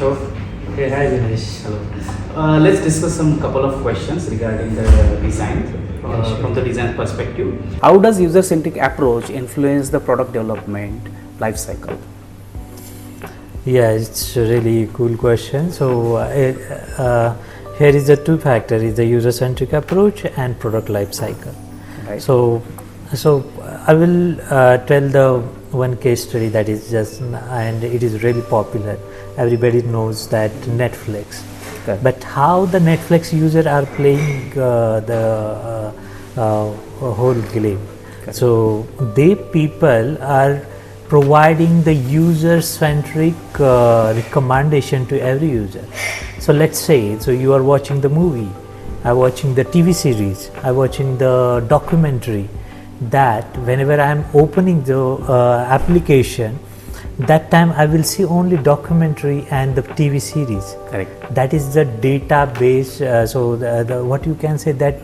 Kishor. Hey, hi Dinesh. Hello. Let's discuss some couple of questions regarding the design Sure. from the design perspective. How does user-centric approach influence the product development life cycle? Yeah, it's a really cool question. So here is the two factor: is the user-centric approach and product life cycle. Right. So I will tell the one case study that is just, and it is really popular. Everybody knows that Netflix. Okay. But how the Netflix user are playing the whole game. Okay. So they people are providing the user-centric recommendation to every user. So let's say, so you are watching the movie, I'm watching the TV series, I'm watching the documentary, that whenever I'm opening the application, that time I will see only documentary and the TV series. Correct. That is the database. So what you can say, that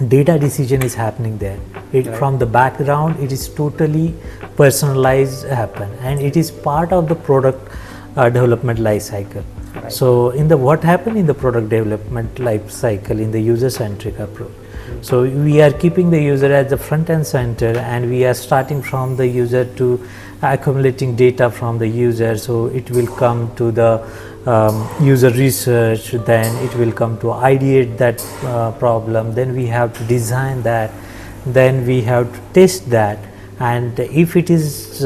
data decision is happening there. It Right. From the background, it is totally personalized happen, and it is part of the product development life cycle. Right. So in the what happened in the product development life cycle in the user centric approach. So we are keeping the user at the front and center, and we are starting from the user to accumulating data from the user. So it will come to the user research, then it will come to ideate that problem, then we have to design that, then we have to test that, and if it is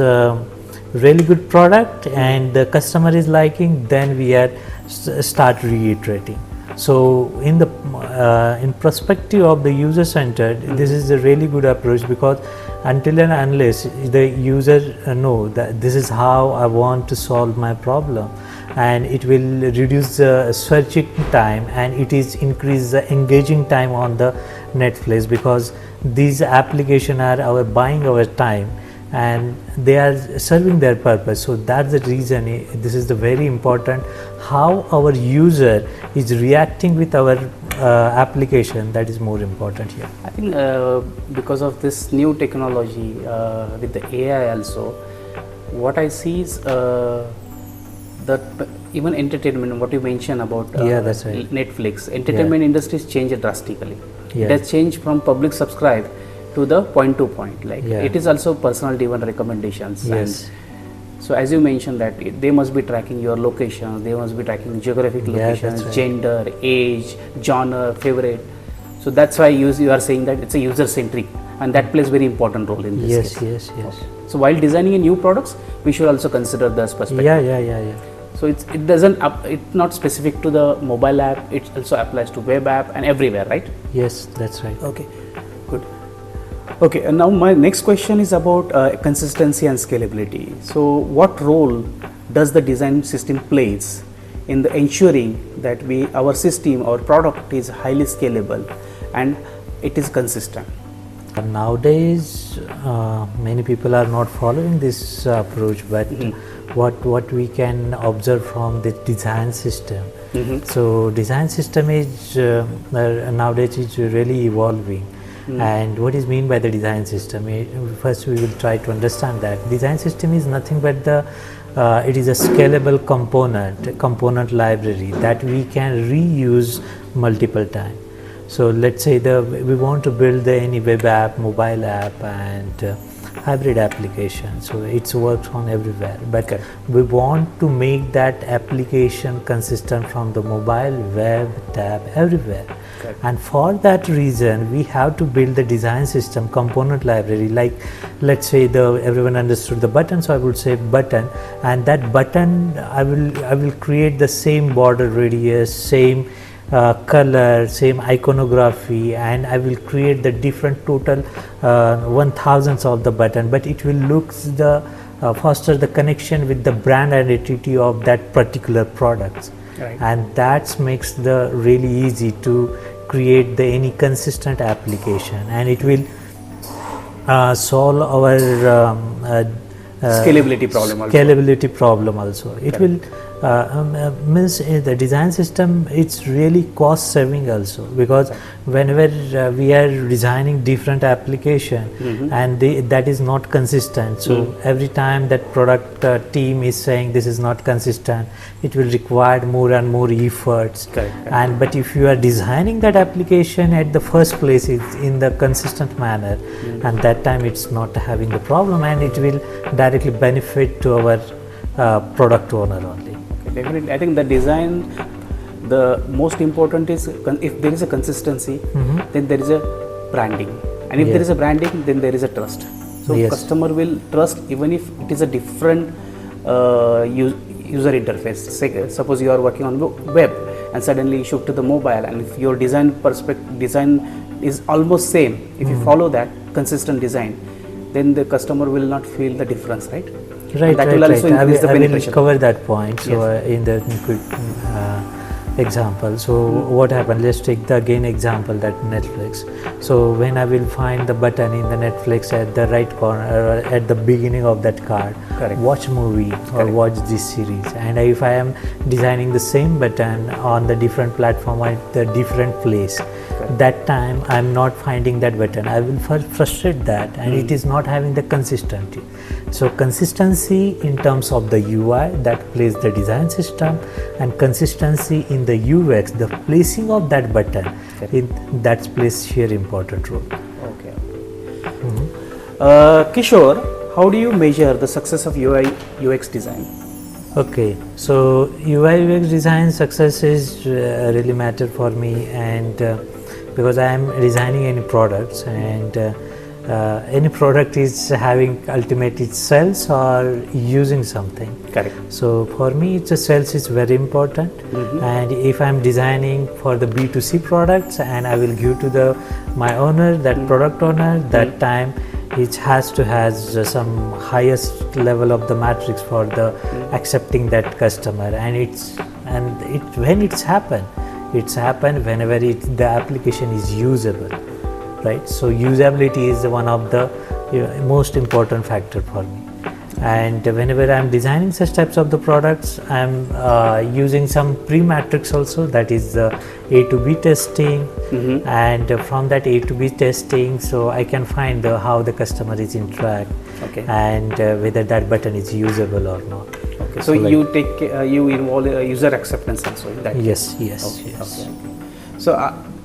really good product and the customer is liking, then we are start reiterating. So in the in perspective of the user centered, this is a really good approach, because until and unless the user know that this is how I want to solve my problem, and it will reduce the searching time, and it is increase the engaging time on the Netflix, because these applications are our buying our time and they are serving their purpose. So that's the reason this is the very important, how our user is reacting with our application, that is more important here. I think because of this new technology with the AI also, what I see is that even entertainment, what you mentioned about Yeah, that's right. Netflix, entertainment industry has changed drastically. Yeah. It has changed from public subscribe to the point to point. Like Yeah. it is also personal driven recommendations. Yes. And so as you mentioned that they must be tracking your location, they must be tracking geographic Yeah, that's locations, right. gender, age, genre, favorite. So that's why you are saying that it's a user centric, and that plays very important role in this Yes, case. yes. So while designing a new products, we should also consider this perspective. Yeah. So it doesn't it's not specific to the mobile app. It also applies to web app and everywhere, right? Yes, that's right. Okay, good. Okay, and now my next question is about consistency and scalability. So what role does the design system plays in the ensuring that our system, our product is highly scalable and it is consistent? Nowadays, many people are not following this approach, but what we can observe from the design system. So design system is nowadays is really evolving. And what is mean by the design system? First, we will try to understand that design system is nothing but the it is a scalable component library that we can reuse multiple times. So let's say we want to build any web app, mobile app, and hybrid application. So it works on everywhere, but Okay. we want to make that application consistent from the mobile, web, tab, everywhere. Okay. And for that reason, we have to build the design system component library. Like, let's say everyone understood the button, so I would say button, and that button I will create the same border radius, same color, same iconography, and I will create the different total 1000s of the button, but it will look the foster the connection with the brand identity of that particular product. Right. And that makes the really easy to create any consistent application, and it will solve our Scalability problem also. Scalability problem also. It will means the design system, it's really cost saving also, because whenever we are designing different application and that is not consistent, so every time that product team is saying this is not consistent, it will require more and more efforts. And but if you are designing that application at the first place, it's in the consistent manner, and that time it's not having the problem, and it will directly benefit to our product owner only. Definitely, I think the design, the most important is if there is a consistency, then there is a branding, and if there is a branding, then there is a trust. So customer will trust even if it is a different user interface. Say, suppose you are working on web and suddenly you shift to the mobile, and if your design is almost same, if you follow that consistent design, then the customer will not feel the difference, right? Right, that right, will also right. increase the I will penetration. cover that point. So in the quick example, so what happened? Let's take the again example that Netflix. So when I will find the button in the Netflix at the right corner, at the beginning of that card, watch movie or watch this series, and if I am designing the same button on the different platform at the different place, that time I am not finding that button, I will frustrate that, and it is not having the consistency. So consistency in terms of the UI, that plays the design system, and consistency in the UX, the placing of that button, that plays here important role. Okay. Kishor, how do you measure the success of UI UX design? Okay, so UI UX design success is really matter for me, and because I am designing any products, and any product is having ultimate it sells or using something. Correct. So for me, it's a sales is very important, and if I am designing for the B2C products and I will give to my owner, that product owner, that time it has to has some highest level of the matrix for the accepting that customer, and when it's happened whenever the application is usable, right? So usability is one of the most important factor for me, and whenever I am designing such types of the products, I am using some pre-matrix also, that is the A to B testing, and from that A to B testing, so I can find how the customer is interact, and whether that button is usable or not. Okay. So you you involve user acceptance also in that. Yes. Okay. So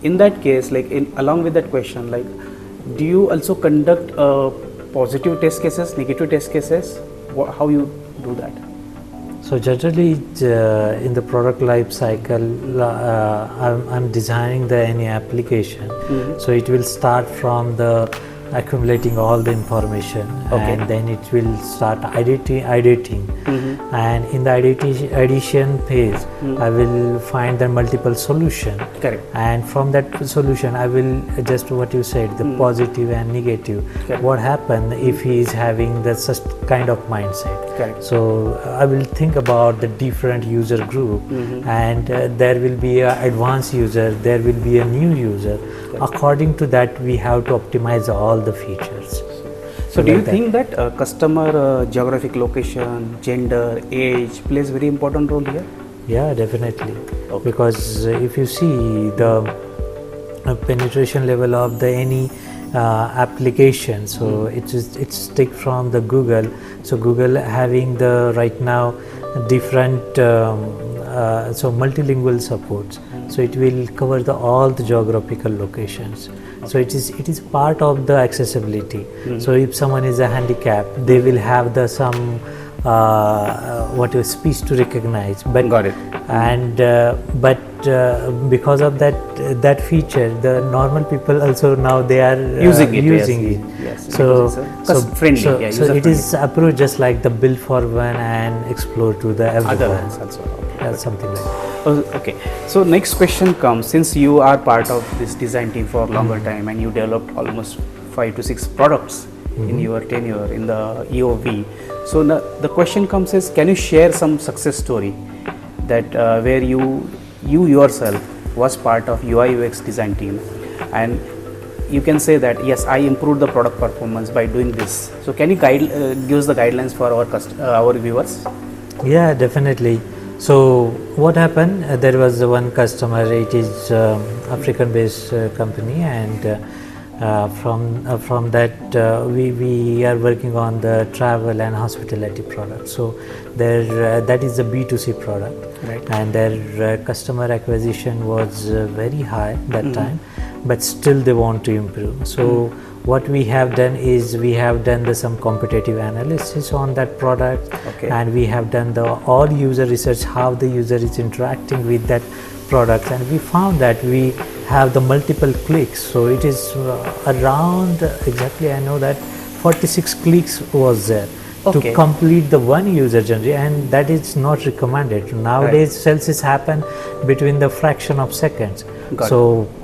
in that case, like along with that question, like do you also conduct positive test cases, negative test cases? How you do that? So generally in the product life cycle, I'm designing any application, so it will start from the accumulating all the information, and then it will start editing, and in the addition phase, I will find the multiple solution. Correct. And from that solution, I will just what you said, the positive and negative. What happen if he is having the such kind of mindset? Correct. So I will think about the different user group, and there will be an advanced user, there will be a new user. According to that, we have to optimize all the features. So do you think that customer geographic location, gender, age plays very important role here? Yeah, definitely. Because if you see the penetration level of the any application, so it's take from the Google. So Google having the right now different so multilingual supports, so it will cover all the geographical locations. So it is part of the accessibility. So if someone is a handicap, they will have the some speech to recognize, but got it. And because of that feature, the normal people also now they are using it. Yes. So friendly. So it is approached just like the build for one and explore to the other everyone. ones also. Something like that. Okay, so next question comes, since you are part of this design team for a longer time and you developed almost 5 to 6 products in your tenure in the EOV, so the question comes is, can you share some success story that where you yourself was part of UI UX design team, and you can say that yes, I improved the product performance by doing this. So can you give us the guidelines for our viewers? Yeah, definitely. So what happened? There was one customer. It is African-based company, and from that we are working on the travel and hospitality product. So there that is a B2C product, Right. and their customer acquisition was very high that time, but still they want to improve. So what we have done is we have done some competitive analysis on that product, Okay. and we have done the all user research, how the user is interacting with that product, and we found that we have the multiple clicks. So it is around exactly, I know that 46 clicks was there Okay. to complete the one user journey, and that is not recommended. Nowadays sales is happen between the fraction of seconds. Got So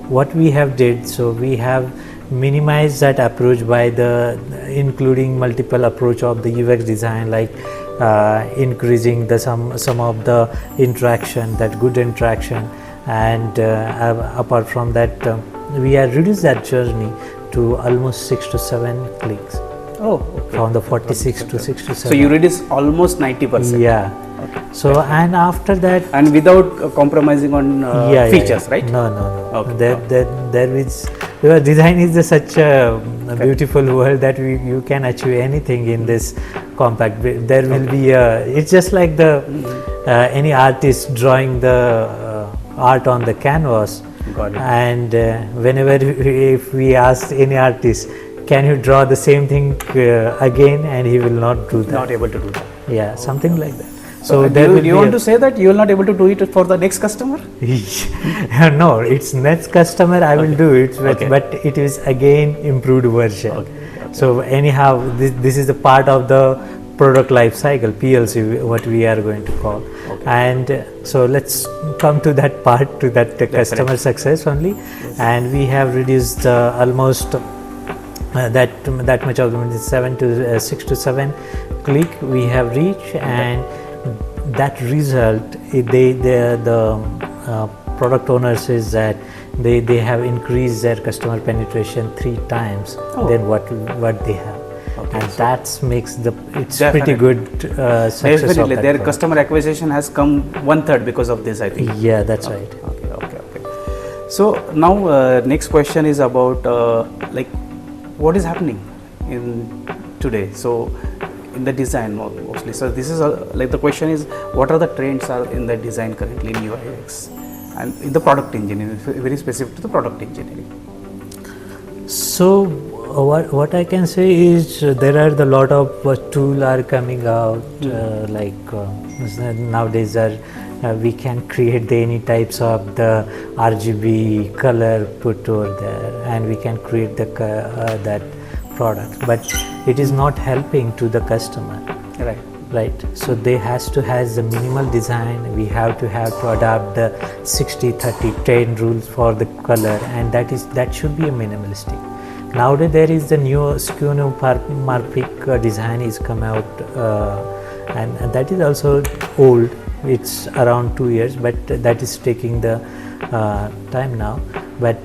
what we have did, so we have minimized that approach by the including multiple approach of the UX design, like increasing the some of the interaction, that good interaction, and apart from that we have reduced that journey to almost 6 to 7 clicks, Oh, okay. from the 46 to 6 to 7. So you reduce almost 90%. Yeah. So and after that, And without compromising on features, right? No. Okay. There is, your design is such a beautiful world that you can achieve anything in this compact. There will be it's just like the any artist drawing the art on the canvas. Got it. And whenever if we ask any artist, can you draw the same thing again, and he will not do that. Not able to do that. Yeah, something like that. So do you want to say that you will not able to do it for the next customer? No, it's next customer I will do it, but it is again improved version. So anyhow, this is a part of the product life cycle, PLC, what we are going to call. And so let's come to that part, to that customer success only. And we have reduced almost that much of the 6 to 7 click we have reached, and that result, the product owner says that they have increased their customer penetration 3 times than what they have. And that makes it's pretty good success. Definitely, of that their product. customer acquisition has come 1/3 because of this, I think. Yeah, that's right. Okay. So now next question is about like what is happening in today. So in the design mostly. So this is like the question is, what are the trends are in the design currently in UX and in the product engineering, very specific to the product engineering. So what I can say is there are the lot of tool are coming out, like nowadays we can create any types of the RGB color put over there, and we can create the that product, but it is not helping to the customer. Right. So they has to has the minimal design. We have to adapt the 60-30-10 rules for the color, and that should be a minimalistic. Nowadays there is the new skeuomorphic design is come out, and that is also old. It's around 2 years, but that is taking the time now. But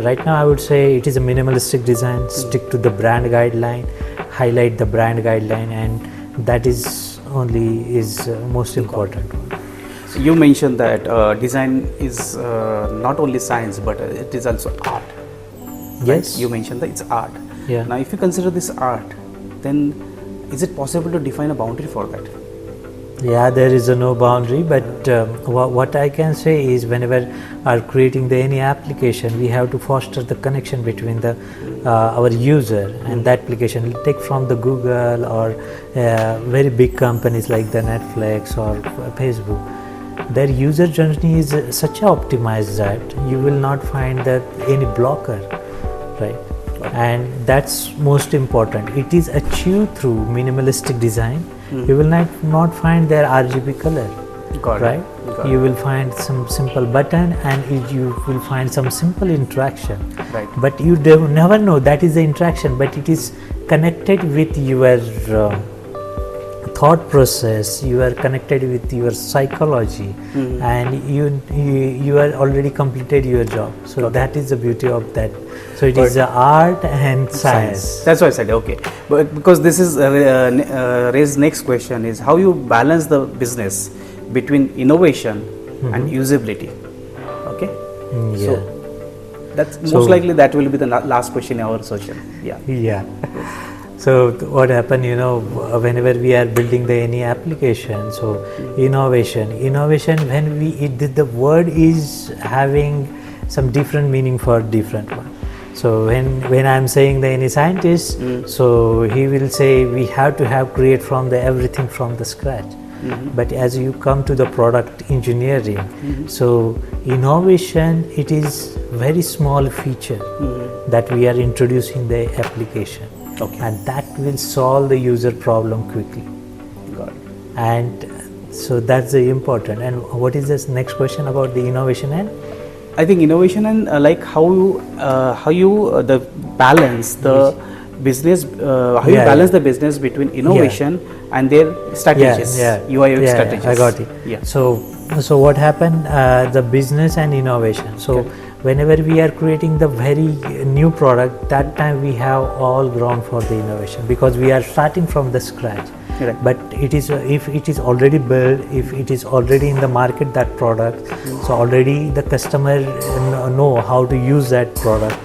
right now I would say it is a minimalistic design. Stick to the brand guideline, highlight the brand guideline, and that is most important one. So you mentioned that design is not only science, but it is also art. Yes. Right? You mentioned that it's art. Yeah. Now if you consider this art, then is it possible to define a boundary for that? Yeah, there is no boundary, but what I can say is whenever are creating any application, we have to foster the connection between our user and that application. Take from the Google or very big companies like the Netflix or Facebook. Their user journey is such a optimized that you will not find that any blocker, right? And that's most important. It is achieved through minimalistic design. You will not find their RGB color, right? You will find some simple button, and you will find some simple interaction. Right. But you never know that is the interaction, but it is connected with your thought process. You are connected with your psychology, and you are already completed your job. So that is the beauty of that. So it is art and science. That's why I said okay. But because this is raised next question is how you balance the business between innovation and usability. Okay. Yeah. So that's most likely that will be the last question in our session. Yeah. Yeah. So what happened, whenever we are building any application, so innovation, when the word is having some different meaning for different one. So when I'm saying any scientist, so he will say we have to create from everything from the scratch. But as you come to the product engineering, so innovation, it is very small feature that we are introducing the application. Okay. And that will solve the user problem quickly. Got it. And so that's the important. And what is this next question about the innovation and? I think innovation and like how you the balance the business, how you balance the business between innovation and their strategies, UI UX strategies. I got it. Yeah. So what happened? The business and innovation. So whenever we are creating the very new product, that time we have all ground for the innovation because we are starting from the scratch. Right. But it is if it is already built, if it is already in the market, that product, so already the customer know how to use that product.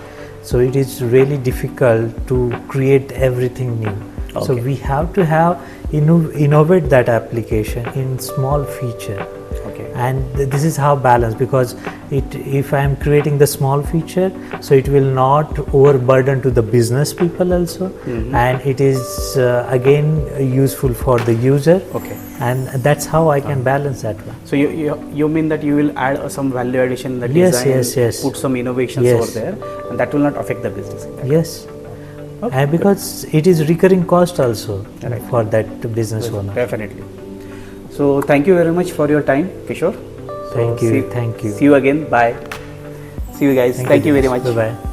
So it is really difficult to create everything new. Okay. So we have to innovate that application in small feature. Okay. And this is how balance, because if I am creating the small feature, so it will not overburden to the business people also, and it is again useful for the user. Okay. And that's how I can balance that one. So you mean that you will add some value addition in the design, yes. put some innovations over there, and that will not affect the business. Yes. Okay. And because it is recurring cost also Right. for that business owner. Definitely. So thank you very much for your time, Kishor. Thank you. Thank you. See you again. Bye. See you guys. Thank you very much. Bye bye.